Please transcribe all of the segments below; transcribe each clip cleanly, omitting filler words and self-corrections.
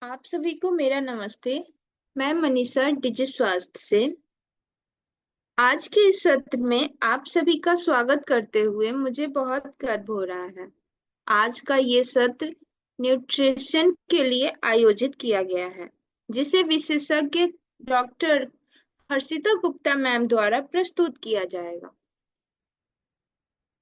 आप सभी को मेरा नमस्ते। मैं मनीषा डिजि स्वास्थ्य से आज के इस सत्र में आप सभी का स्वागत करते हुए मुझे बहुत गर्व हो रहा है। आज का ये सत्र न्यूट्रिशन के लिए आयोजित किया गया है, जिसे विशेषज्ञ डॉक्टर हर्षिता गुप्ता मैम द्वारा प्रस्तुत किया जाएगा।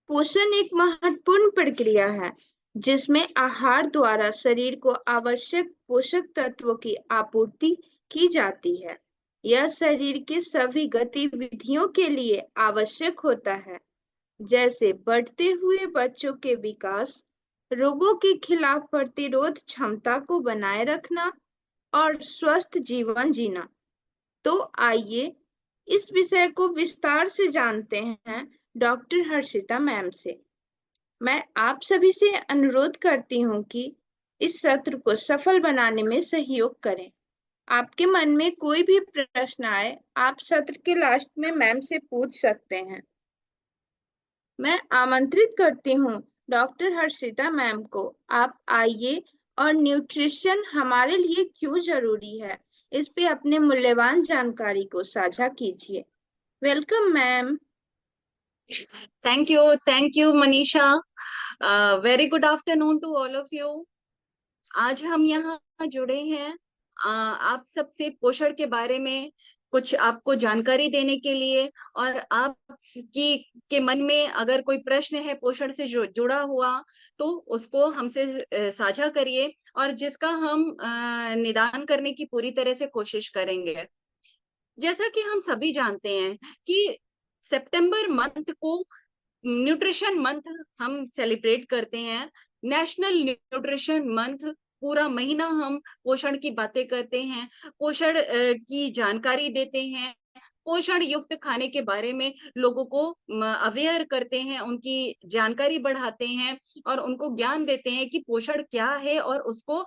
पोषण एक महत्वपूर्ण प्रक्रिया है जिसमें आहार द्वारा शरीर को आवश्यक पोषक तत्वों की आपूर्ति की जाती है। यह शरीर के सभी गतिविधियों के लिए आवश्यक होता है, जैसे बढ़ते हुए बच्चों के विकास, रोगों के खिलाफ प्रतिरोध क्षमता को बनाए रखना और स्वस्थ जीवन जीना। तो आइए इस विषय को विस्तार से जानते हैं डॉक्टर हर्षिता मैम से। मैं आप सभी से अनुरोध करती हूँ कि इस सत्र को सफल बनाने में सहयोग करें। आपके मन में कोई भी प्रश्न आए, आप सत्र के लास्ट में मैम से पूछ सकते हैं। मैं आमंत्रित करती हूँ डॉक्टर हर्षिता मैम को। आप आइए और न्यूट्रिशन हमारे लिए क्यों जरूरी है, इस पे अपने मूल्यवान जानकारी को साझा कीजिए। Welcome ma'am. Thank you Manisha. Very good afternoon to all of you. आज हम यहाँ जुड़े हैं आप सबसे पोषण के बारे में कुछ आपको जानकारी देने के लिए, और आप की के मन में अगर कोई प्रश्न है पोषण से जुड़ा हुआ तो उसको हमसे साझा करिए, और जिसका हम निदान करने की पूरी तरह से कोशिश करेंगे। जैसा कि हम सभी जानते हैं कि सितंबर मंथ को न्यूट्रिशन मंथ हम सेलिब्रेट करते हैं। नेशनल न्यूट्रिशन मंथ, पूरा महीना हम पोषण की बातें करते हैं, पोषण की जानकारी देते हैं, पोषण युक्त खाने के बारे में लोगों को अवेयर करते हैं, उनकी जानकारी बढ़ाते हैं और उनको ज्ञान देते हैं कि पोषण क्या है और उसको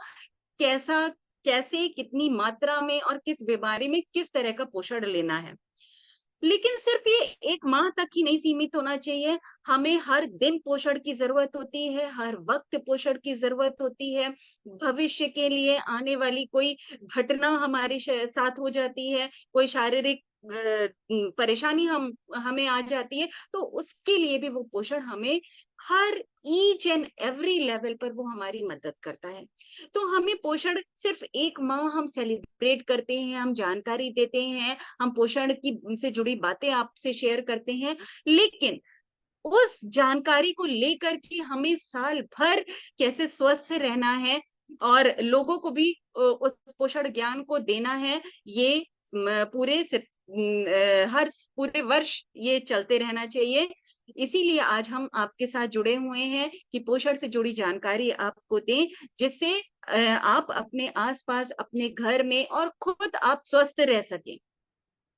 कैसा, कैसे, कितनी मात्रा में और किस बीमारी में किस तरह का पोषण लेना है। लेकिन सिर्फ ये एक माह तक ही नहीं सीमित होना चाहिए। हमें हर दिन पोषण की जरूरत होती है, हर वक्त पोषण की जरूरत होती है। भविष्य के लिए आने वाली कोई घटना हमारे साथ हो जाती है, कोई शारीरिक परेशानी हमें आ जाती है, तो उसके लिए भी वो पोषण हमें हर ईच एंड एवरी लेवल पर वो हमारी मदद करता है। तो हमें पोषण सिर्फ एक माह हम सेलिब्रेट करते हैं, हम जानकारी देते हैं, हम पोषण की से जुड़ी बातें आपसे शेयर करते हैं, लेकिन उस जानकारी को लेकर के हमें साल भर कैसे स्वस्थ रहना है और लोगों को भी उस पोषण ज्ञान को देना है, ये हर पूरे वर्ष ये चलते रहना चाहिए। इसीलिए आज हम आपके साथ जुड़े हुए हैं कि पोषण से जुड़ी जानकारी आपको दें, जिससे आप अपने आसपास, अपने घर में और खुद आप स्वस्थ रह सकें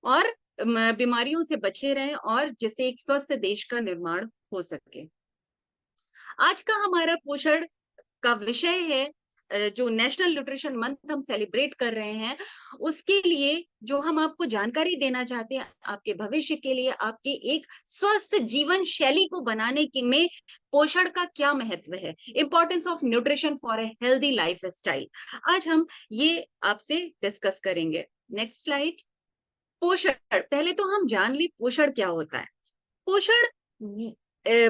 और बीमारियों से बचे रहें, और जिससे एक स्वस्थ देश का निर्माण हो सके। आज का हमारा पोषण का विषय है, जो नेशनल न्यूट्रिशन मंथ हम सेलिब्रेट कर रहे हैं, उसके लिए जो हम आपको जानकारी देना चाहते हैं, आपके भविष्य के लिए, आपके एक स्वस्थ जीवन शैली को बनाने की में पोषण का क्या महत्व है, importance of nutrition for a healthy life style, आज हम ये आपसे डिस्कस करेंगे। Next slide. पोषण, पहले तो हम जान ली पोषण क्या होता है। पोषण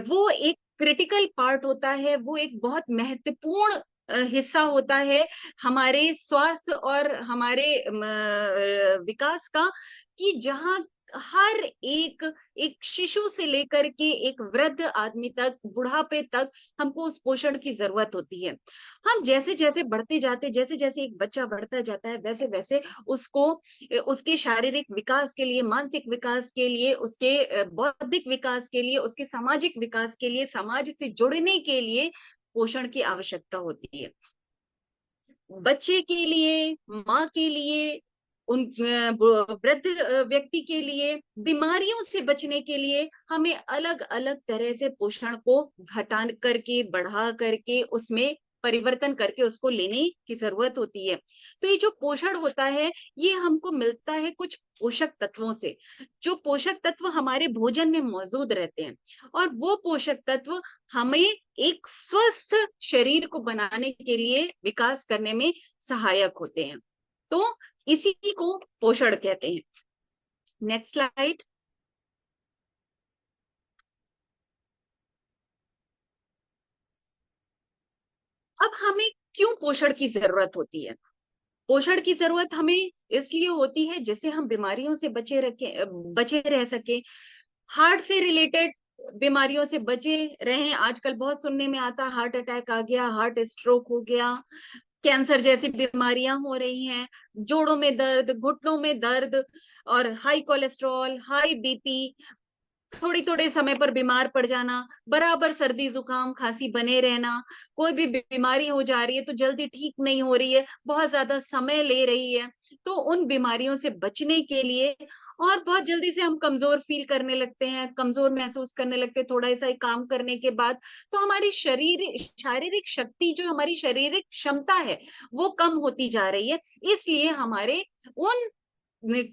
वो एक क्रिटिकल पार्ट होता है, वो एक बहुत महत्वपूर्ण हिस्सा होता है हमारे स्वास्थ्य और हमारे विकास का, कि जहाँ हर एक एक शिशु से लेकर के एक वृद्ध आदमी तक, बुढ़ापे तक हमको उस पोषण की जरूरत होती है। हम जैसे जैसे बढ़ते जाते, जैसे जैसे एक बच्चा बढ़ता जाता है, वैसे वैसे उसको उसके शारीरिक विकास के लिए, मानसिक विकास के लिए, उसके बौद्धिक विकास के लिए, उसके सामाजिक विकास के लिए, समाज से जुड़ने के लिए पोषण की आवश्यकता होती है। बच्चे के लिए, माँ के लिए, उन वृद्ध व्यक्ति के लिए, बीमारियों से बचने के लिए हमें अलग अलग तरह से पोषण को घटा करके, बढ़ा करके उसमें परिवर्तन करके उसको लेने की जरूरत होती है। तो ये जो पोषण होता है ये हमको मिलता है कुछ पोषक तत्वों से, जो पोषक तत्व हमारे भोजन में मौजूद रहते हैं, और वो पोषक तत्व हमें एक स्वस्थ शरीर को बनाने के लिए विकास करने में सहायक होते हैं। तो इसी को पोषण कहते हैं। Next slide. अब हमें क्यों पोषण की जरूरत होती है? पोषण की जरूरत हमें इसलिए होती है जिससे हम बीमारियों से बचे रह सके, हार्ट से रिलेटेड बीमारियों से बचे रहें। आजकल बहुत सुनने में आता, हार्ट अटैक आ गया, हार्ट स्ट्रोक हो गया, कैंसर जैसी बीमारियां हो रही हैं, जोड़ों में दर्द, घुटनों में दर्द, और हाई कोलेस्ट्रॉल, हाई बीपी, थोड़ी थोड़े समय पर बीमार पड़ जाना, बराबर सर्दी जुकाम खांसी बने रहना, कोई भी बीमारी हो जा रही है तो जल्दी ठीक नहीं हो रही है, बहुत ज्यादा समय ले रही है। तो उन बीमारियों से बचने के लिए, और बहुत जल्दी से हम कमजोर फील करने लगते हैं, कमजोर महसूस करने लगते हैं थोड़ा सा ही काम करने के बाद, तो हमारी शारीरिक शक्ति, जो हमारी शारीरिक क्षमता है, वो कम होती जा रही है। इसलिए हमारे उन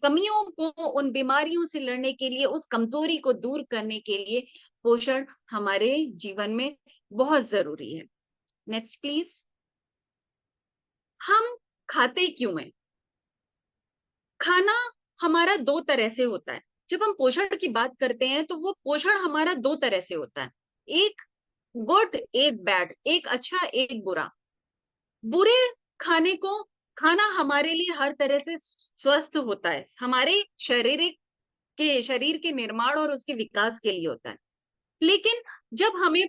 कमियों को, उन बीमारियों से लड़ने के लिए, उस कमजोरी को दूर करने के लिए पोषण हमारे जीवन में बहुत जरूरी है। Next please. हम खाते क्यों हैं? खाना हमारा दो तरह से होता है। जब हम पोषण की बात करते हैं तो वो पोषण हमारा दो तरह से होता है, एक गुड एक बैड, एक अच्छा एक बुरा। बुरे खाने को खाना हमारे लिए हर तरह से स्वस्थ होता है, हमारे शरीर के निर्माण और उसके विकास के लिए होता है। लेकिन जब हमें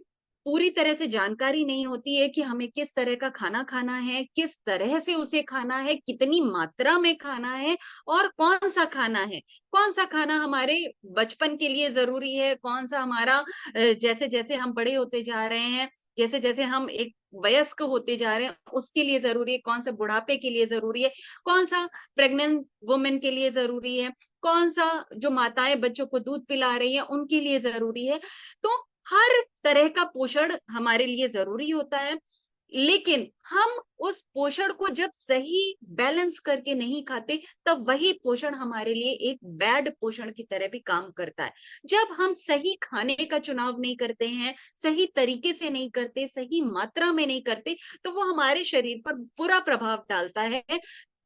पूरी तरह से जानकारी नहीं होती है कि हमें किस तरह का खाना खाना है, किस तरह से उसे खाना है, कितनी मात्रा में खाना है, और कौन सा खाना है, कौन सा खाना हमारे बचपन के लिए जरूरी है, कौन सा हमारा जैसे जैसे हम बड़े होते जा रहे हैं, जैसे जैसे हम एक वयस्क होते जा रहे हैं उसके लिए जरूरी है, कौन सा बुढ़ापे के लिए जरूरी है, कौन सा प्रेग्नेंट वुमेन के लिए जरूरी है, कौन सा जो माताएं बच्चों को दूध पिला रही हैं उनके लिए जरूरी है। तो हर तरह का पोषण हमारे लिए जरूरी होता है। लेकिन हम उस पोषण को जब सही बैलेंस करके नहीं खाते, तब वही पोषण हमारे लिए एक बैड पोषण की तरह भी काम करता है। जब हम सही खाने का चुनाव नहीं करते हैं, सही तरीके से नहीं करते, सही मात्रा में नहीं करते, तो वो हमारे शरीर पर बुरा प्रभाव डालता है,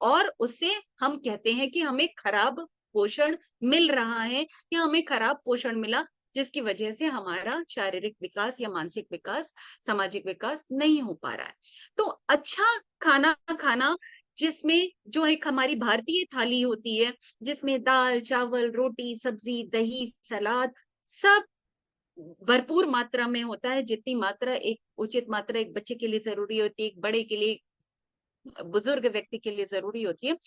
और उससे हम कहते हैं कि हमें खराब पोषण मिल रहा है, या हमें खराब पोषण मिला, जिसकी वजह से हमारा शारीरिक विकास या मानसिक विकास, सामाजिक विकास नहीं हो पा रहा है। तो अच्छा खाना खाना, जिसमें जो एक हमारी भारतीय थाली होती है, जिसमें दाल चावल रोटी सब्जी दही सलाद सब भरपूर मात्रा में होता है, जितनी मात्रा एक उचित मात्रा एक बच्चे के लिए जरूरी होती है, एक बड़े के लिए, बुजुर्ग व्यक्ति के लिए जरूरी होती है,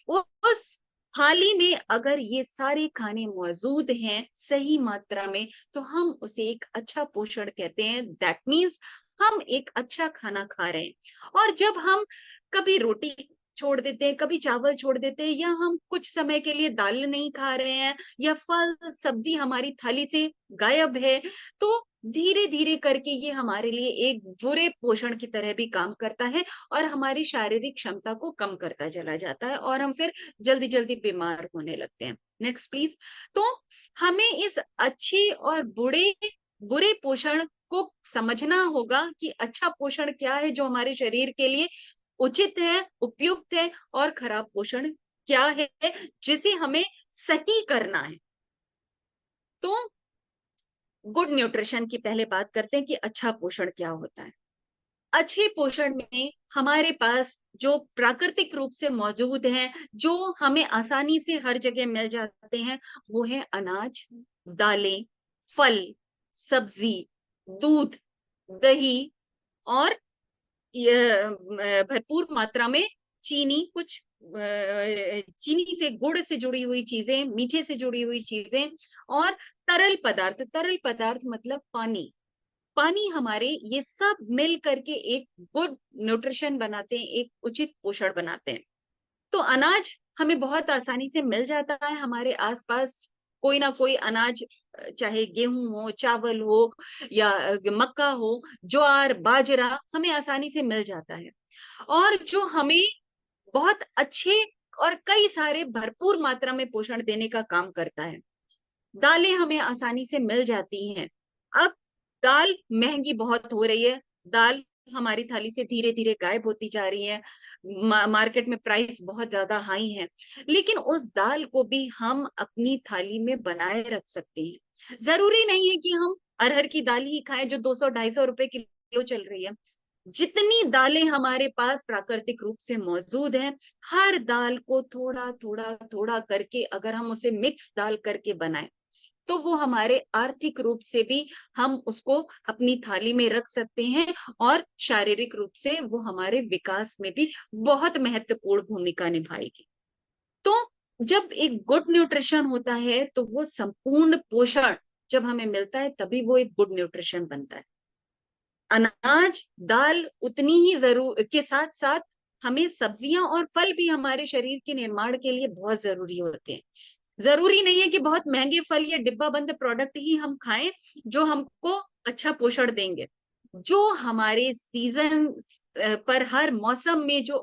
उस थाली में अगर ये सारे खाने मौजूद हैं सही मात्रा में, तो हम उसे एक अच्छा पोषण कहते हैं। दैट मीन्स हम एक अच्छा खाना खा रहे हैं। और जब हम कभी रोटी छोड़ देते हैं, कभी चावल छोड़ देते हैं, या हम कुछ समय के लिए दाल नहीं खा रहे हैं, या फल सब्जी हमारी थाली से गायब है, तो धीरे धीरे करके ये हमारे लिए एक बुरे पोषण की तरह भी काम करता है, और हमारी शारीरिक क्षमता को कम करता चला जाता है, और हम फिर जल्दी जल्दी बीमार होने लगते हैं। Next please. तो हमें इस अच्छे और बुरे पोषण को समझना होगा कि अच्छा पोषण क्या है जो हमारे शरीर के लिए उचित है, उपयुक्त है, और खराब पोषण क्या है जिसे हमें सही करना है। तो गुड न्यूट्रिशन की पहले बात करते हैं कि अच्छा पोषण क्या होता है। अच्छे पोषण में हमारे पास जो प्राकृतिक रूप से मौजूद हैं, जो हमें आसानी से हर जगह मिल जाते हैं, वो है अनाज, दालें, फल, सब्जी, दूध, दही, और भरपूर मात्रा में चीनी, कुछ चीनी से गुड़ से जुड़ी हुई चीजें, मीठे से जुड़ी हुई चीजें, और तरल पदार्थ मतलब पानी। पानी हमारे ये सब मिल करके एक गुड न्यूट्रिशन बनाते हैं, एक उचित पोषण बनाते हैं। तो अनाज हमें बहुत आसानी से मिल जाता है हमारे आसपास, कोई ना कोई अनाज, चाहे गेहूं हो, चावल हो, या मक्का हो, ज्वार, बाजरा, हमें आसानी से मिल जाता है। और जो हमें बहुत अच्छे और कई सारे भरपूर मात्रा में पोषण देने का काम करता है। दालें हमें आसानी से मिल जाती हैं। अब दाल महंगी बहुत हो रही है, दाल हमारी थाली से धीरे धीरे गायब होती जा रही है, मार्केट में प्राइस बहुत ज्यादा हाई है, लेकिन उस दाल को भी हम अपनी थाली में बनाए रख सकते हैं। जरूरी नहीं है कि हम अरहर की दाल ही खाएं जो 200-250 रुपए किलो चल रही है। जितनी दालें हमारे पास प्राकृतिक रूप से मौजूद हैं, हर दाल को थोड़ा थोड़ा थोड़ा करके अगर हम उसे मिक्स दाल करके बनाएं, तो वो हमारे आर्थिक रूप से भी हम उसको अपनी थाली में रख सकते हैं, और शारीरिक रूप से वो हमारे विकास में भी बहुत महत्वपूर्ण भूमिका निभाएगी। तो जब एक गुड न्यूट्रिशन होता है, तो वो संपूर्ण पोषण जब हमें मिलता है, तभी वो एक गुड न्यूट्रिशन बनता है। अनाज, दाल उतनी ही जरूर के साथ साथ हमें सब्जियां और फल भी हमारे शरीर के निर्माण के लिए बहुत जरूरी होते हैं। जरूरी नहीं है कि बहुत महंगे फल या डिब्बा बंद प्रोडक्ट ही हम खाएं जो हमको अच्छा पोषण देंगे। जो हमारे सीजन पर हर मौसम में जो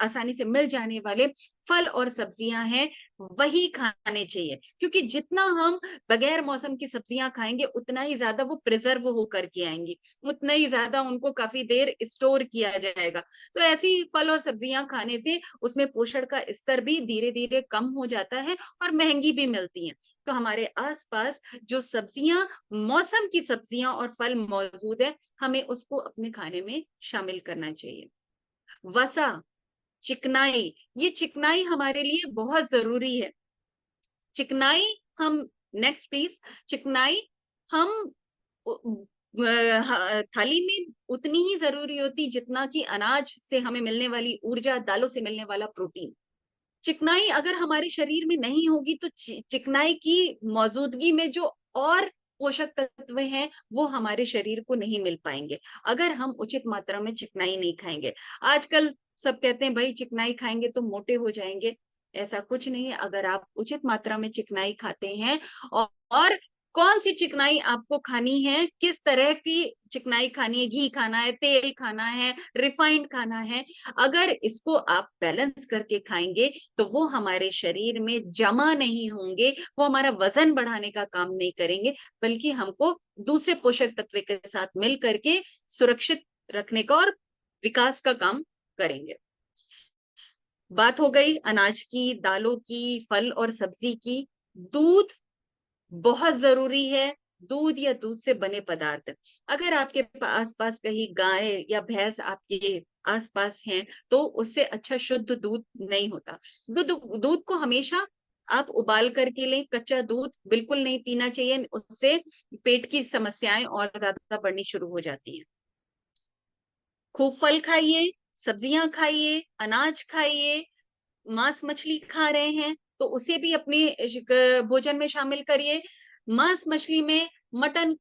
आसानी से मिल जाने वाले फल और सब्जियां हैं, वही खाने चाहिए, क्योंकि जितना हम बगैर मौसम की सब्जियां खाएंगे, उतना ही ज्यादा वो प्रिजर्व होकर के आएंगी, उतना ही ज्यादा उनको काफी देर स्टोर किया जाएगा। तो ऐसी फल और सब्जियां खाने से उसमें पोषण का स्तर भी धीरे धीरे कम हो जाता है और महंगी भी मिलती हैं। तो हमारे आसपास जो सब्जियां, मौसम की सब्जियां और फल मौजूद है, हमें उसको अपने खाने में शामिल करना चाहिए। वसा, चिकनाई, ये चिकनाई हमारे लिए बहुत जरूरी है। चिकनाई हम, नेक्स्ट प्लीज, चिकनाई हम थाली में उतनी ही जरूरी होती जितना कि अनाज से हमें मिलने वाली ऊर्जा, दालों से मिलने वाला प्रोटीन। चिकनाई अगर हमारे शरीर में नहीं होगी, तो चिकनाई की मौजूदगी में जो और पोषक तत्व हैं, वो हमारे शरीर को नहीं मिल पाएंगे अगर हम उचित मात्रा में चिकनाई नहीं खाएंगे। आजकल सब कहते हैं भाई चिकनाई खाएंगे तो मोटे हो जाएंगे। ऐसा कुछ नहीं है। अगर आप उचित मात्रा में चिकनाई खाते हैं, और कौन सी चिकनाई आपको खानी है, किस तरह की चिकनाई खानी है, घी खाना है, तेल खाना है, रिफाइंड खाना है, अगर इसको आप बैलेंस करके खाएंगे, तो वो हमारे शरीर में जमा नहीं होंगे, वो हमारा वजन बढ़ाने का काम नहीं करेंगे, बल्कि हमको दूसरे पोषक तत्व के साथ मिल करके सुरक्षित रखने का और विकास का काम करेंगे। बात हो गई अनाज की, दालों की, फल और सब्जी की। दूध बहुत जरूरी है। दूध या दूध से बने पदार्थ, अगर आपके आसपास कहीं गाय या भैंस आपके आसपास हैं, तो उससे अच्छा शुद्ध दूध नहीं होता। दूध दूध को हमेशा आप उबाल करके लें। कच्चा दूध बिल्कुल नहीं पीना चाहिए, उससे पेट की समस्याएं और ज्यादा बढ़नी शुरू हो जाती हैं। खूब फल खाइए, सब्जियां खाइए, अनाज खाइए। मांस मछली खा रहे हैं तो उसे भी अपने भोजन में शामिल करिए। मांस मछली में मटन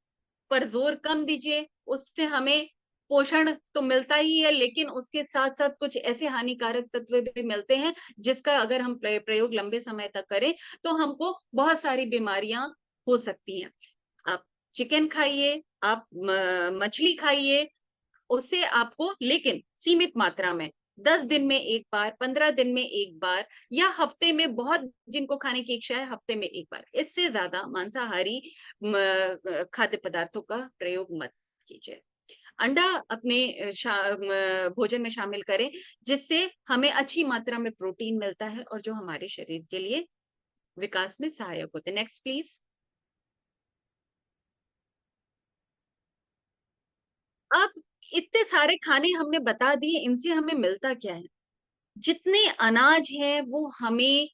पर जोर कम दीजिए, उससे हमें पोषण तो मिलता ही है, लेकिन उसके साथ साथ कुछ ऐसे हानिकारक तत्व भी मिलते हैं जिसका अगर हम प्रयोग लंबे समय तक करें, तो हमको बहुत सारी बीमारियां हो सकती हैं। आप चिकन खाइए, आप मछली खाइए, उससे आपको, लेकिन सीमित मात्रा में, 10 दिन में एक बार, 15 दिन में एक बार, या हफ्ते में, बहुत जिनको खाने की इच्छा है हफ्ते में एक बार, इससे ज्यादा मांसाहारी खाद्य पदार्थों का प्रयोग मत कीजिए। अंडा अपने भोजन में शामिल करें, जिससे हमें अच्छी मात्रा में प्रोटीन मिलता है और जो हमारे शरीर के लिए विकास में सहायक होते हैं। Next please. अब इतने सारे खाने हमने बता दिए, इनसे हमें मिलता क्या है? जितने अनाज हैं वो हमें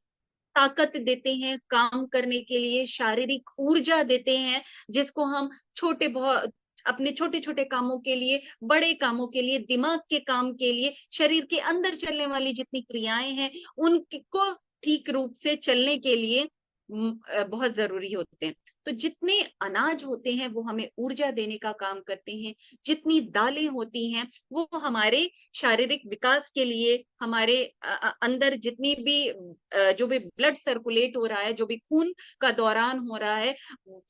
ताकत देते हैं काम करने के लिए, शारीरिक ऊर्जा देते हैं, जिसको हम छोटे बहुत अपने छोटे छोटे कामों के लिए, बड़े कामों के लिए, दिमाग के काम के लिए, शरीर के अंदर चलने वाली जितनी क्रियाएं हैं, उनको ठीक रूप से चलने के लिए बहुत जरूरी होते हैं। तो जितने अनाज होते हैं वो हमें ऊर्जा देने का काम करते हैं, जितनी दालें होती हैं वो हमारे शारीरिक विकास के लिए, हमारे अंदर जितनी भी जो भी ब्लड सर्कुलेट हो रहा है, जो भी खून का दौरान हो रहा है,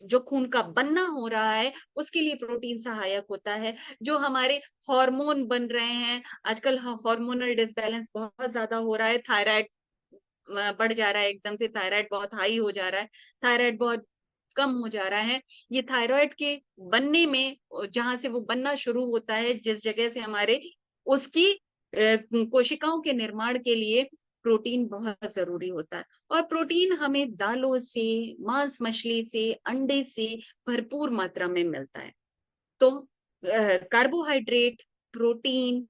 जो खून का बनना हो रहा है, उसके लिए प्रोटीन सहायक होता है। जो हमारे हार्मोन बन रहे हैं, आजकल हार्मोनल डिसबैलेंस बहुत ज्यादा हो रहा है, थायराइड बढ़ जा रहा है, एकदम से थायराइड बहुत हाई हो जा रहा है, थायराइड बहुत कम हो जा रहा है। ये थायराइड के बनने में, जहां से वो बनना शुरू होता है, जिस जगह से हमारे उसकी कोशिकाओं के निर्माण के लिए प्रोटीन बहुत जरूरी होता है। और प्रोटीन हमें दालों से, मांस मछली से, अंडे से भरपूर मात्रा में मिलता है। तो कार्बोहाइड्रेट, प्रोटीन,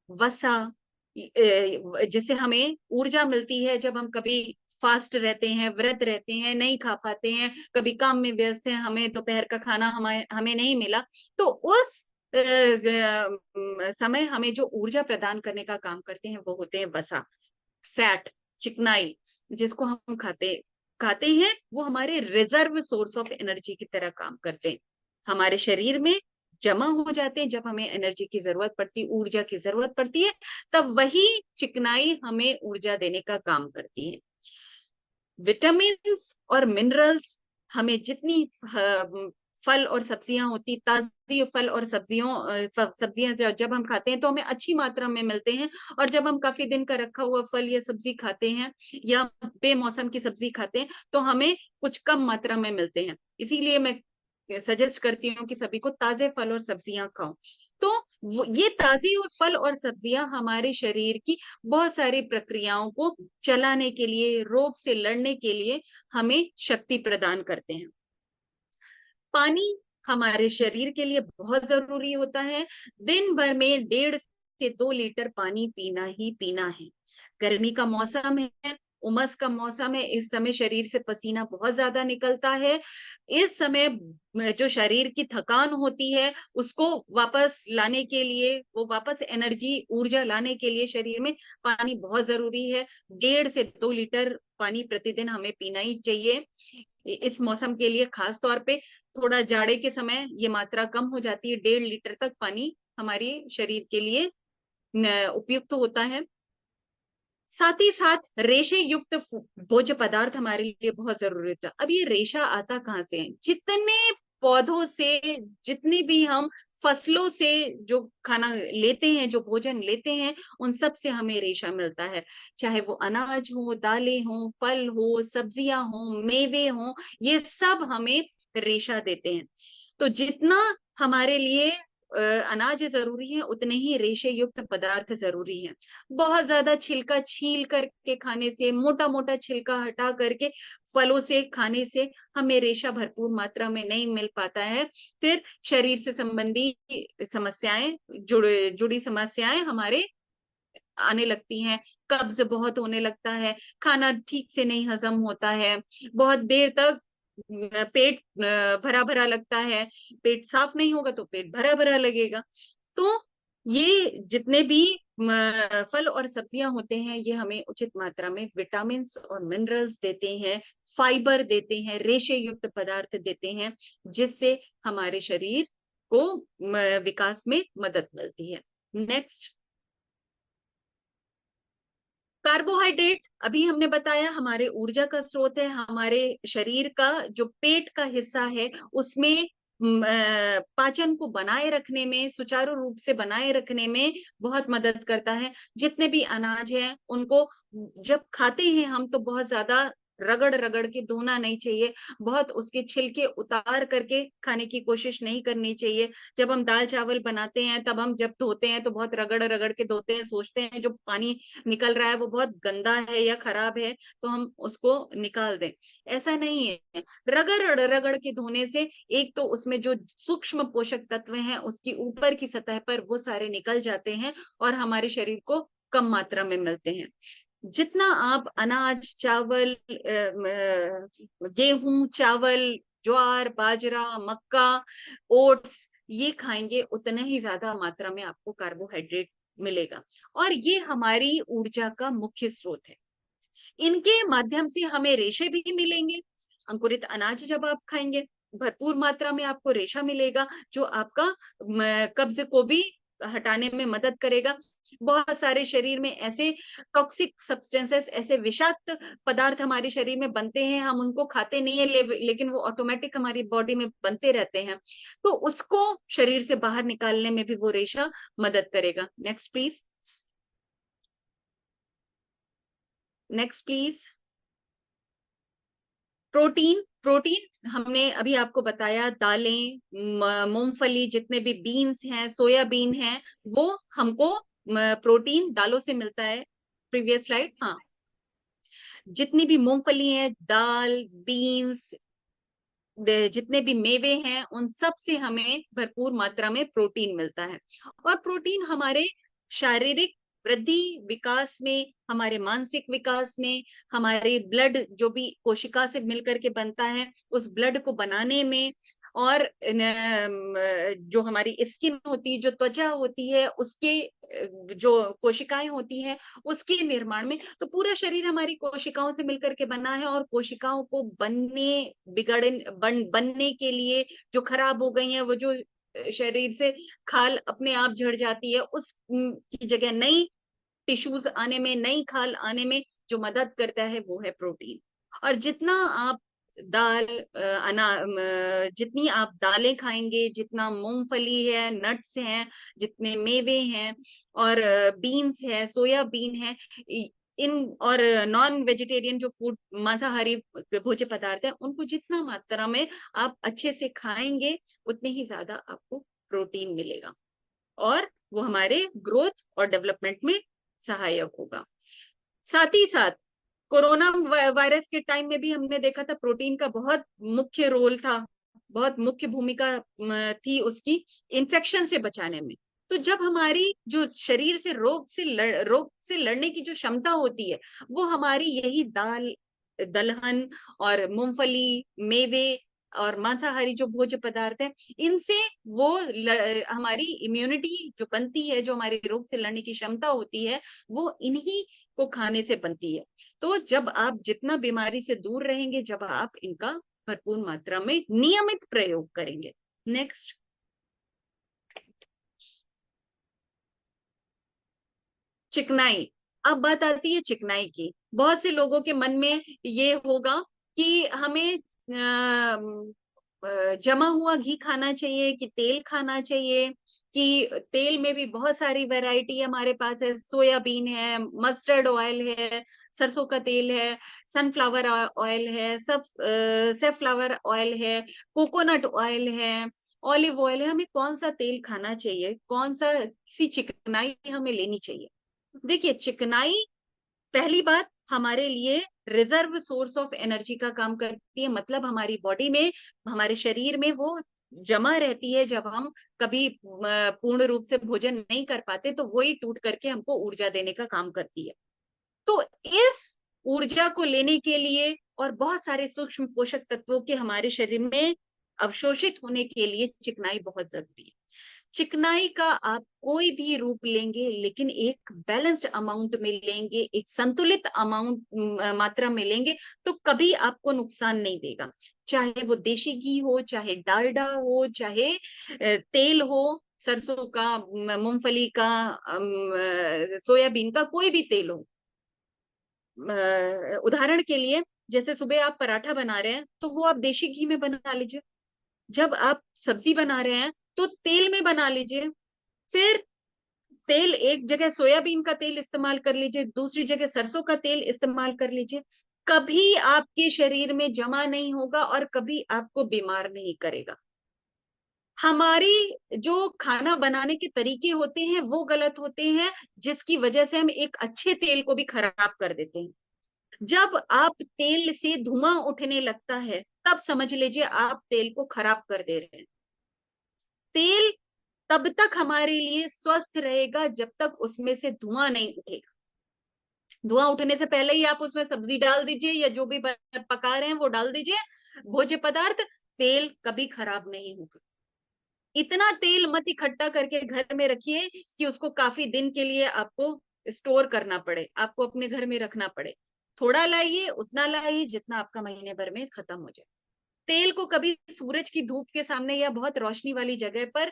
वसा, जिससे हमें ऊर्जा मिलती है जब हम कभी फास्ट रहते हैं, व्रत रहते हैं, नहीं खा पाते हैं, कभी काम में व्यस्त हैं, हमें दोपहर का खाना हमें नहीं मिला, तो उस समय हमें जो ऊर्जा प्रदान करने का काम करते हैं वो होते हैं वसा, फैट, चिकनाई, जिसको हम खाते खाते हैं, वो हमारे रिजर्व सोर्स ऑफ एनर्जी की तरह काम करते हैं, हमारे शरीर में जमा हो जाते हैं। जब हमें एनर्जी की जरूरत पड़ती, ऊर्जा की जरूरत पड़ती है, तब वही चिकनाई हमें ऊर्जा देने का काम करती है। विटामिन और मिनरल्स हमें जितनी फल और सब्जियां होती, ताजी फल और सब्जियां जब हम खाते हैं तो हमें अच्छी मात्रा में मिलते हैं। और जब हम काफी दिन का रखा हुआ फल या सब्जी खाते हैं, या बेमौसम की सब्जी खाते हैं, तो हमें कुछ कम मात्रा में मिलते हैं। इसीलिए मैं सजेस्ट करती हूँ कि सभी को ताजे फल और सब्जियां खाओ। तो ये ताजी और फल और सब्जियां हमारे शरीर की बहुत सारी प्रक्रियाओं को चलाने के लिए, रोग से लड़ने के लिए हमें शक्ति प्रदान करते हैं। पानी हमारे शरीर के लिए बहुत जरूरी होता है। दिन भर में 1.5 से 2 लीटर पानी पीना ही पीना है। गर्मी का मौसम है, उमस का मौसम है, इस समय शरीर से पसीना बहुत ज्यादा निकलता है। इस समय जो शरीर की थकान होती है उसको वापस लाने के लिए, वो वापस एनर्जी, ऊर्जा लाने के लिए शरीर में पानी बहुत जरूरी है। 1.5 से 2 लीटर पानी प्रतिदिन हमें पीना ही चाहिए। इस मौसम के लिए खास तौर पे, थोड़ा जाड़े के समय ये मात्रा कम हो जाती है, 1.5 लीटर तक पानी हमारे शरीर के लिए उपयुक्त होता है। साथ ही साथ रेशे युक्त भोज्य पदार्थ हमारे लिए बहुत जरूरी होता है। अब ये रेशा आता कहाँ से है? जितने पौधों से, जितनी भी हम फसलों से जो खाना लेते हैं, जो भोजन लेते हैं, उन सब से हमें रेशा मिलता है। चाहे वो अनाज हो, दालें हो, फल हो, सब्जियां हो, मेवे हो, ये सब हमें रेशा देते हैं। तो जितना हमारे लिए अनाज जरूरी है, उतने ही रेशे युक्त पदार्थ जरूरी है। बहुत ज्यादा छिलका छील करके खाने से, मोटा मोटा छिलका हटा करके फलों से खाने से हमें रेशा भरपूर मात्रा में नहीं मिल पाता है। फिर शरीर से संबंधी समस्याएं, जुड़ी समस्याएं हमारे आने लगती हैं। कब्ज बहुत होने लगता है, खाना ठीक से नहीं हजम होता है, बहुत देर तक पेट भरा भरा लगता है। पेट साफ नहीं होगा तो पेट भरा भरा लगेगा। तो ये जितने भी फल और सब्जियां होते हैं, ये हमें उचित मात्रा में विटामिन और मिनरल्स देते हैं, फाइबर देते हैं, रेशे युक्त पदार्थ देते हैं, जिससे हमारे शरीर को विकास में मदद मिलती है। नेक्स्ट, कार्बोहाइड्रेट अभी हमने बताया हमारे ऊर्जा का स्रोत है। हमारे शरीर का जो पेट का हिस्सा है उसमें पाचन को बनाए रखने में, सुचारू रूप से बनाए रखने में बहुत मदद करता है। जितने भी अनाज हैं उनको जब खाते हैं हम, तो बहुत ज्यादा रगड़ रगड़ के धोना नहीं चाहिए, बहुत उसके छिलके उतार करके खाने की कोशिश नहीं करनी चाहिए। जब हम दाल चावल बनाते हैं, तब हम जब धोते हैं तो बहुत रगड़ रगड़ के धोते हैं, सोचते हैं जो पानी निकल रहा है वो बहुत गंदा है या खराब है, तो हम उसको निकाल दें। ऐसा नहीं है, रगड़ रगड़ के धोने से एक तो उसमें जो सूक्ष्म पोषक तत्व हैं उसकी ऊपर की सतह पर वो सारे निकल जाते हैं और हमारे शरीर को कम मात्रा में मिलते हैं। जितना आप अनाज, चावल, गेहूं, चावल, ज्वार, बाजरा, मक्का, ओट्स, ये खाएंगे, उतना ही ज्यादा मात्रा में आपको कार्बोहाइड्रेट मिलेगा। और ये हमारी ऊर्जा का मुख्य स्रोत है। इनके माध्यम से हमें रेशे भी मिलेंगे, अंकुरित अनाज जब आप खाएंगे, भरपूर मात्रा में आपको रेशा मिलेगा, जो आपका कब्ज को भी हटाने में मदद करेगा। बहुत सारे शरीर में ऐसे टॉक्सिक सब्सटेंसेस, ऐसे विषाक्त पदार्थ हमारे शरीर में बनते हैं, हम उनको खाते नहीं है, लेकिन वो ऑटोमेटिक हमारी बॉडी में बनते रहते हैं, तो उसको शरीर से बाहर निकालने में भी वो रेशा मदद करेगा। Next please, next please. Protein, protein हमने अभी आपको बताया, दालें, मूंगफली, जितने भी बीन्स हैं, सोयाबीन हैं, वो हमको प्रोटीन दालों से मिलता है। प्रीवियस स्लाइड, हाँ। जितनी भी मूंगफली है, दाल, बीन्स, जितने भी मेवे हैं, उन सब से हमें भरपूर मात्रा में प्रोटीन मिलता है। और प्रोटीन हमारे शारीरिक वृद्धि, विकास में, हमारे मानसिक विकास में, हमारे ब्लड जो भी कोशिका से मिलकर के बनता है, उस ब्लड को बनाने में, और जो हमारी स्किन होती है, जो त्वचा होती है, उसके जो कोशिकाएं होती हैं, उसके निर्माण में, तो पूरा शरीर हमारी कोशिकाओं से मिलकर के बना है। और कोशिकाओं को बनने के लिए, जो खराब हो गई हैं, वो जो शरीर से खाल अपने आप झड़ जाती है, उस की जगह नई टिश्यूज आने में, नई खाल आने में जो मदद करता है, वो है प्रोटीन। और जितना आप दाल, जितनी आप दालें खाएंगे, जितना मूंगफली है, नट्स हैं, जितने मेवे हैं, और बीन्स है, सोयाबीन है, इन, और नॉन वेजिटेरियन जो फूड, मांसाहारी भोज्य पदार्थ है, उनको जितना मात्रा में आप अच्छे से खाएंगे, उतने ही ज्यादा आपको प्रोटीन मिलेगा, और वो हमारे ग्रोथ और डेवलपमेंट में सहायक होगा। साथ ही साथ कोरोना वायरस के टाइम में भी हमने देखा था, प्रोटीन का बहुत मुख्य रोल था, बहुत मुख्य भूमिका थी उसकी इन्फेक्शन से बचाने में। तो जब हमारी जो शरीर से रोग से लड़ने की जो क्षमता होती है, वो हमारी यही दाल, दलहन, और मूंगफली, मेवे, और मांसाहारी जो भोज्य पदार्थ है, इनसे वो हमारी इम्यूनिटी जो बनती है, जो हमारे रोग से लड़ने की क्षमता होती है, वो इन्हीं को खाने से बनती है। तो जब आप जितना बीमारी से दूर रहेंगे, जब आप इनका भरपूर मात्रा में नियमित प्रयोग करेंगे। नेक्स्ट, चिकनाई। अब बात आती है चिकनाई की। बहुत से लोगों के मन में ये होगा कि हमें जमा हुआ घी खाना चाहिए, कि तेल खाना चाहिए, कि तेल में भी बहुत सारी वैरायटी हमारे पास है, सोयाबीन है, मस्टर्ड ऑयल है, सरसों का तेल है, सनफ्लावर ऑयल है, सब सेफ्लावर ऑयल है, कोकोनट ऑयल है, ऑलिव ऑयल है। हमें कौन सा तेल खाना चाहिए, कौन सा सी चिकनाई हमें लेनी चाहिए? देखिए, चिकनाई पहली बात हमारे लिए रिजर्व सोर्स ऑफ एनर्जी का काम करती है, मतलब हमारी बॉडी में, हमारे शरीर में वो जमा रहती है। जब हम कभी पूर्ण रूप से भोजन नहीं कर पाते, तो वही टूट करके हमको ऊर्जा देने का काम करती है। तो इस ऊर्जा को लेने के लिए, और बहुत सारे सूक्ष्म पोषक तत्वों के हमारे शरीर में अवशोषित होने के लिए, चिकनाई बहुत जरूरी है। चिकनाई का आप कोई भी रूप लेंगे, लेकिन एक बैलेंस्ड अमाउंट में लेंगे, एक संतुलित अमाउंट मात्रा में लेंगे, तो कभी आपको नुकसान नहीं देगा। चाहे वो देशी घी हो, चाहे डालडा हो, चाहे तेल हो, सरसों का, मूंगफली का, सोयाबीन का, कोई भी तेल हो। उदाहरण के लिए, जैसे सुबह आप पराठा बना रहे हैं, तो वो आप देशी घी में बना लीजिए। जब आप सब्जी बना रहे हैं, तो तेल में बना लीजिए। फिर तेल, एक जगह सोयाबीन का तेल इस्तेमाल कर लीजिए, दूसरी जगह सरसों का तेल इस्तेमाल कर लीजिए। कभी आपके शरीर में जमा नहीं होगा, और कभी आपको बीमार नहीं करेगा। हमारी जो खाना बनाने के तरीके होते हैं, वो गलत होते हैं, जिसकी वजह से हम एक अच्छे तेल को भी खराब कर देते हैं। जब आप तेल से धुआं उठने लगता है, तब समझ लीजिए आप तेल को खराब कर दे रहे हैं। तेल तब तक हमारे लिए स्वस्थ रहेगा जब तक उसमें से धुआं नहीं उठेगा। धुआं उठने से पहले ही आप उसमें सब्जी डाल दीजिए, या जो भी पका रहे हैं वो डाल दीजिए, भोज्य पदार्थ, तेल कभी खराब नहीं होगा। इतना तेल मत इकट्ठा करके घर में रखिए कि उसको काफी दिन के लिए आपको स्टोर करना पड़े, आपको अपने घर में रखना पड़े। थोड़ा लाइए, उतना लाइए जितना आपका महीने भर में खत्म हो जाए। तेल को कभी सूरज की धूप के सामने या बहुत रोशनी वाली जगह पर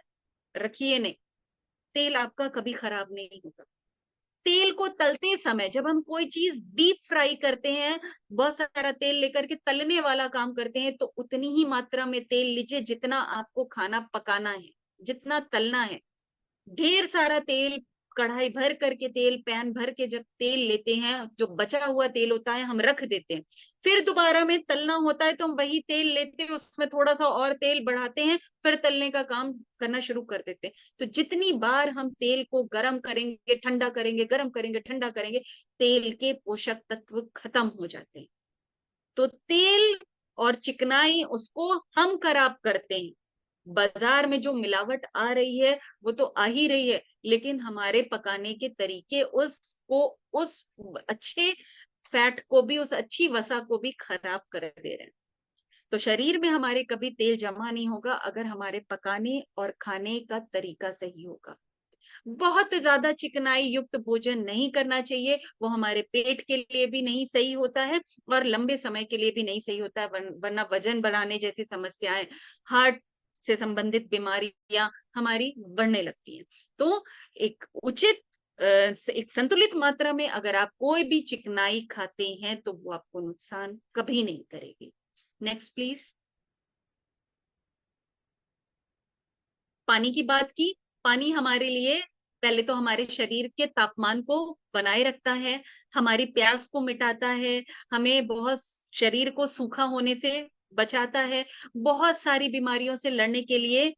रखिए नहीं, तेल आपका कभी खराब नहीं होगा। तेल को तलते समय जब हम कोई चीज डीप फ्राई करते हैं, बहुत सारा तेल लेकर के तलने वाला काम करते हैं, तो उतनी ही मात्रा में तेल लीजिए जितना आपको खाना पकाना है, जितना तलना है। ढेर सारा तेल, कढ़ाई भर करके तेल, पैन भर के जब तेल लेते हैं, जो बचा हुआ तेल होता है हम रख देते हैं, फिर दोबारा में तलना होता है तो हम वही तेल लेते हैं, उसमें थोड़ा सा और तेल बढ़ाते हैं, फिर तलने का काम करना शुरू कर देते हैं। तो जितनी बार हम तेल को गर्म करेंगे, ठंडा करेंगे, गर्म करेंगे, ठंडा करेंगे, तेल के पोषक तत्व खत्म हो जाते हैं। तो तेल और चिकनाई उसको हम खराब करते हैं। बाजार में जो मिलावट आ रही है वो तो आ ही रही है, लेकिन हमारे पकाने के तरीके उसको, उस अच्छे फैट को भी, उस अच्छी वसा को भी खराब कर दे रहे हैं। तो शरीर में हमारे कभी तेल जमा नहीं होगा अगर हमारे पकाने और खाने का तरीका सही होगा। बहुत ज्यादा चिकनाई युक्त भोजन नहीं करना चाहिए, वो हमारे पेट के लिए भी नहीं सही होता है और लंबे समय के लिए भी नहीं सही होता है, वरना वजन बढ़ाने जैसी समस्याएं, हार्ट से संबंधित बीमारियां हमारी बढ़ने लगती हैं। तो एक उचित एक संतुलित मात्रा में अगर आप कोई भी चिकनाई खाते हैं तो वो आपको नुकसान कभी नहीं करेगी। Next please. पानी की बात की। पानी हमारे लिए पहले तो हमारे शरीर के तापमान को बनाए रखता है, हमारी प्यास को मिटाता है, हमें बहुत, शरीर को सूखा होने से बचाता है, बहुत सारी बीमारियों से लड़ने के लिए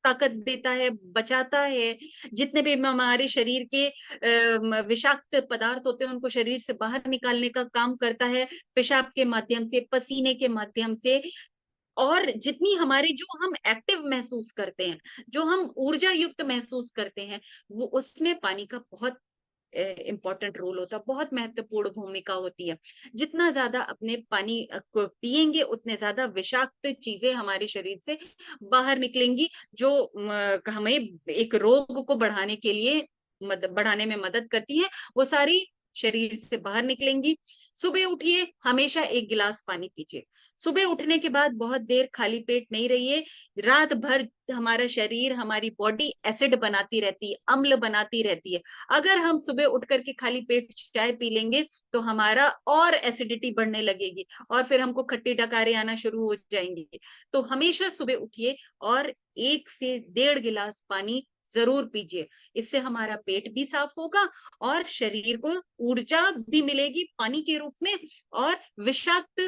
ताकत देता है, बचाता है। जितने भी हमारे शरीर के विषाक्त पदार्थ होते हैं उनको शरीर से बाहर निकालने का काम करता है, पेशाब के माध्यम से, पसीने के माध्यम से। और जितनी हमारी, जो हम एक्टिव महसूस करते हैं, जो हम ऊर्जा युक्त महसूस करते हैं, वो उसमें पानी का बहुत इम्पोर्टेंट रोल होता है, बहुत महत्वपूर्ण भूमिका होती है। जितना ज्यादा अपने पानी को पिएंगे उतने ज्यादा विषाक्त चीजें हमारे शरीर से बाहर निकलेंगी, जो हमें एक रोग को बढ़ाने के लिए बढ़ाने में मदद करती है, वो सारी शरीर से बाहर निकलेंगी। सुबह उठिए, हमेशा एक गिलास पानी पीजिए। सुबह उठने के बाद बहुत देर खाली पेट नहीं रहिए। रात भर हमारा शरीर, हमारी बॉडी एसिड बनाती रहती है, अम्ल बनाती रहती है। अगर हम सुबह उठ करके खाली पेट चाय पी लेंगे तो हमारा और एसिडिटी बढ़ने लगेगी और फिर हमको खट्टी डकारें आना शुरू हो जाएंगी। तो हमेशा सुबह उठिए और 1 से 1.5 गिलास पानी जरूर पीजिए। इससे हमारा पेट भी साफ होगा और शरीर को ऊर्जा भी मिलेगी पानी के रूप में, और विषाक्त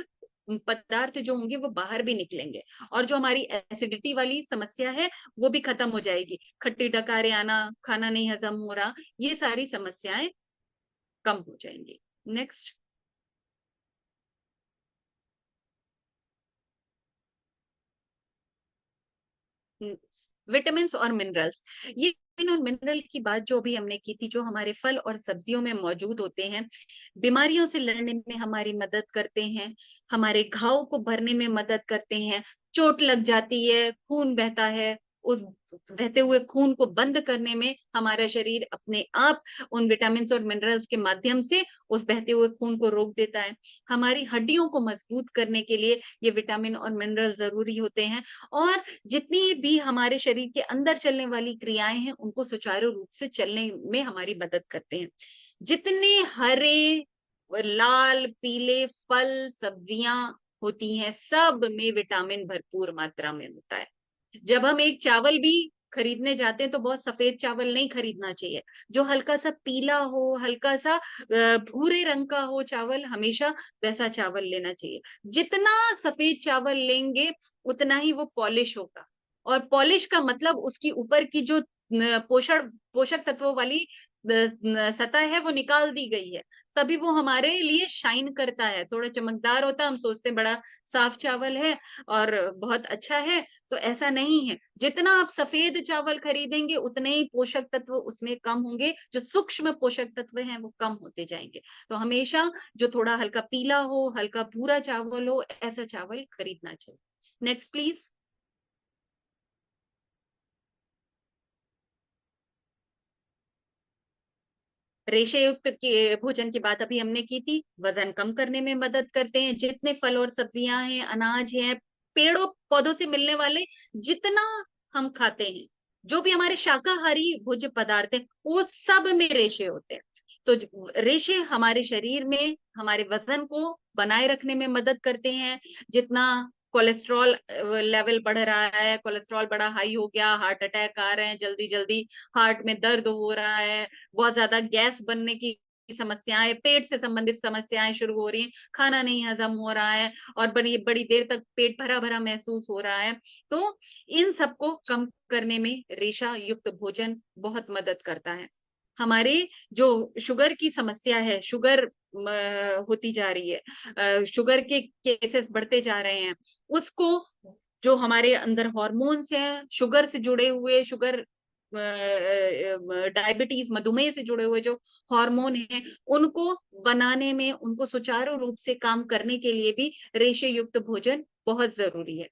पदार्थ जो होंगे वो बाहर भी निकलेंगे, और जो हमारी एसिडिटी वाली समस्या है वो भी खत्म हो जाएगी। खट्टी डकारें आना, खाना नहीं हजम हो रहा, ये सारी समस्याएं कम हो जाएंगी। नेक्स्ट। विटामिन और मिनरल्स। ये विटामिन और मिनरल की बात जो भी हमने की थी, जो हमारे फल और सब्जियों में मौजूद होते हैं, बीमारियों से लड़ने में हमारी मदद करते हैं, हमारे घाव को भरने में मदद करते हैं। चोट लग जाती है, खून बहता है, उस बहते हुए खून को बंद करने में हमारा शरीर अपने आप उन विटामिन और मिनरल्स के माध्यम से उस बहते हुए खून को रोक देता है। हमारी हड्डियों को मजबूत करने के लिए ये विटामिन और मिनरल जरूरी होते हैं, और जितनी भी हमारे शरीर के अंदर चलने वाली क्रियाएं हैं उनको सुचारू रूप से चलने में हमारी मदद करते हैं। जितने हरे, लाल, पीले फल सब्जियां होती हैं, सब में विटामिन भरपूर मात्रा में होता है। जब हम एक चावल भी खरीदने जाते हैं तो बहुत सफेद चावल नहीं खरीदना चाहिए, जो हल्का सा पीला हो, हल्का सा भूरे रंग का हो चावल, हमेशा वैसा चावल लेना चाहिए। जितना सफेद चावल लेंगे उतना ही वो पॉलिश होगा, और पॉलिश का मतलब उसकी ऊपर की जो पोषण, पोषक तत्वों वाली सतह है वो निकाल दी गई है, तभी वो हमारे लिए शाइन करता है, थोड़ा चमकदार होता है, हम सोचते हैं बड़ा साफ चावल है और बहुत अच्छा है। तो ऐसा नहीं है, जितना आप सफेद चावल खरीदेंगे उतने ही पोषक तत्व उसमें कम होंगे, जो सूक्ष्म पोषक तत्व हैं वो कम होते जाएंगे। तो हमेशा जो थोड़ा हल्का पीला हो, हल्का भूरा चावल हो, ऐसा चावल खरीदना चाहिए। Next please. रेशे युक्त भोजन की बात अभी हमने की थी, वजन कम करने में मदद करते हैं। जितने फल और सब्जियां हैं, अनाज है, पेड़ों पौधों से मिलने वाले जितना हम खाते हैं, जो भी हमारे शाकाहारी भोज्य पदार्थ है, वो सब में रेशे होते हैं। तो रेशे हमारे शरीर में हमारे वजन को बनाए रखने में मदद करते हैं। जितना कोलेस्ट्रॉल लेवल बढ़ रहा है, कोलेस्ट्रॉल बड़ा हाई हो गया, हार्ट अटैक आ रहे हैं, जल्दी जल्दी हार्ट में दर्द हो रहा है, बहुत ज्यादा गैस बनने की समस्याएं, पेट से संबंधित समस्याएं शुरू हो रही हैं, खाना नहीं हजम हो रहा है और बड़ी बड़ी देर तक पेट भरा भरा महसूस हो रहा है। तो इन सबको कम करने में रेशा युक्त भोजन बहुत मदद करता है। हमारे जो शुगर की समस्या है, शुगर होती जा रही है, शुगर के केसेस बढ़ते जा रहे हैं, उसको जो हमारे अंदर हॉर्मोन्स हैं शुगर से जुड़े हुए, शुगर डायबिटीज मधुमेह से जुड़े हुए जो हार्मोन हैं, उनको बनाने में, उनको सुचारू रूप से काम करने के लिए भी रेशे युक्त भोजन बहुत जरूरी है।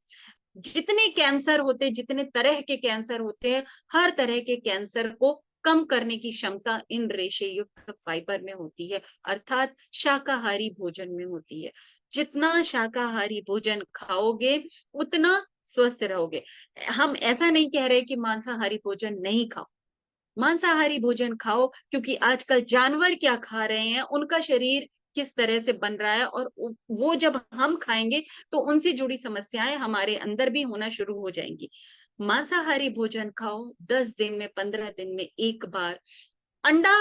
जितने कैंसर होते, जितने तरह के कैंसर होते हैं, हर तरह के कैंसर को कम करने की क्षमता इन रेशे युक्त फाइबर में होती है, अर्थात शाकाहारी भोजन में होती है। जितना शाकाहारी भोजन खाओगे उतना स्वस्थ रहोगे। हम ऐसा नहीं कह रहे कि मांसाहारी भोजन नहीं खाओ, मांसाहारी भोजन खाओ, क्योंकि आजकल जानवर क्या खा रहे हैं, उनका शरीर किस तरह से बन रहा है, और वो जब हम खाएंगे तो उनसे जुड़ी समस्याएं हमारे अंदर भी होना शुरू हो जाएंगी। मांसाहारी भोजन खाओ, 10 दिन में, 15 दिन में एक बार। अंडा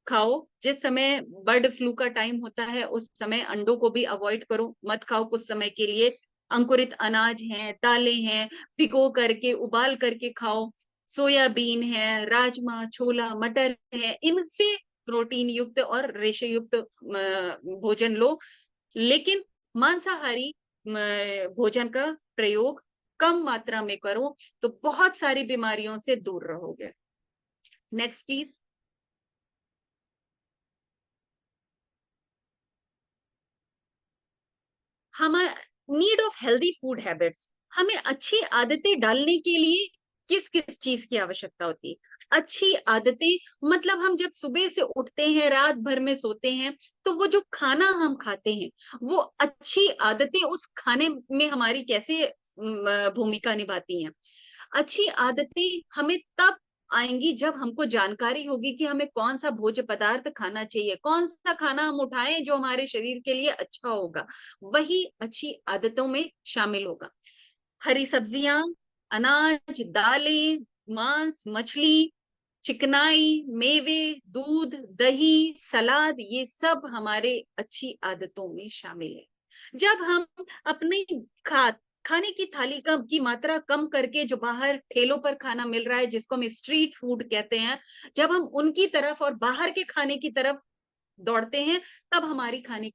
खाओ, जिस समय बर्ड फ्लू का टाइम होता है उस समय अंडों को भी अवॉइड करो, मत खाओ कुछ समय के लिए। अंकुरित अनाज हैं, दालें हैं, भिगो करके उबाल करके खाओ। सोयाबीन है, राजमा, छोला, मटर है, इनसे प्रोटीन युक्त और रेशे युक्त भोजन लो। लेकिन मांसाहारी भोजन का प्रयोग कम मात्रा में करो, तो बहुत सारी बीमारियों से दूर रहोगे। Next please. हम need of healthy food habits, हमें अच्छी आदतें डालने के लिए किस किस चीज की आवश्यकता होती है। अच्छी आदतें मतलब हम जब सुबह से उठते हैं, रात भर में सोते हैं, तो वो जो खाना हम खाते हैं, वो अच्छी आदतें उस खाने में हमारी कैसे भूमिका निभाती हैं। अच्छी आदतें हमें तब आएंगी जब हमको जानकारी होगी कि हमें कौन सा भोज्य पदार्थ खाना चाहिए, कौन सा खाना हम उठाएं जो हमारे शरीर के लिए अच्छा होगा, वही अच्छी आदतों में शामिल होगा। हरी सब्जियां, अनाज, दालें, मांस, मछली, चिकनाई, मेवे, दूध, दही, सलाद, ये सब हमारे अच्छी आदतों में शामिल है। जब हम अपने खाने की थाली की मात्रा कम करके, जो बाहर ठेलों पर खाना मिल रहा है जिसको हम स्ट्रीट फूड कहते हैं, जब हम उनकी तरफ और बाहर के खाने की तरफ दौड़ते हैं, तब हमारी खाने की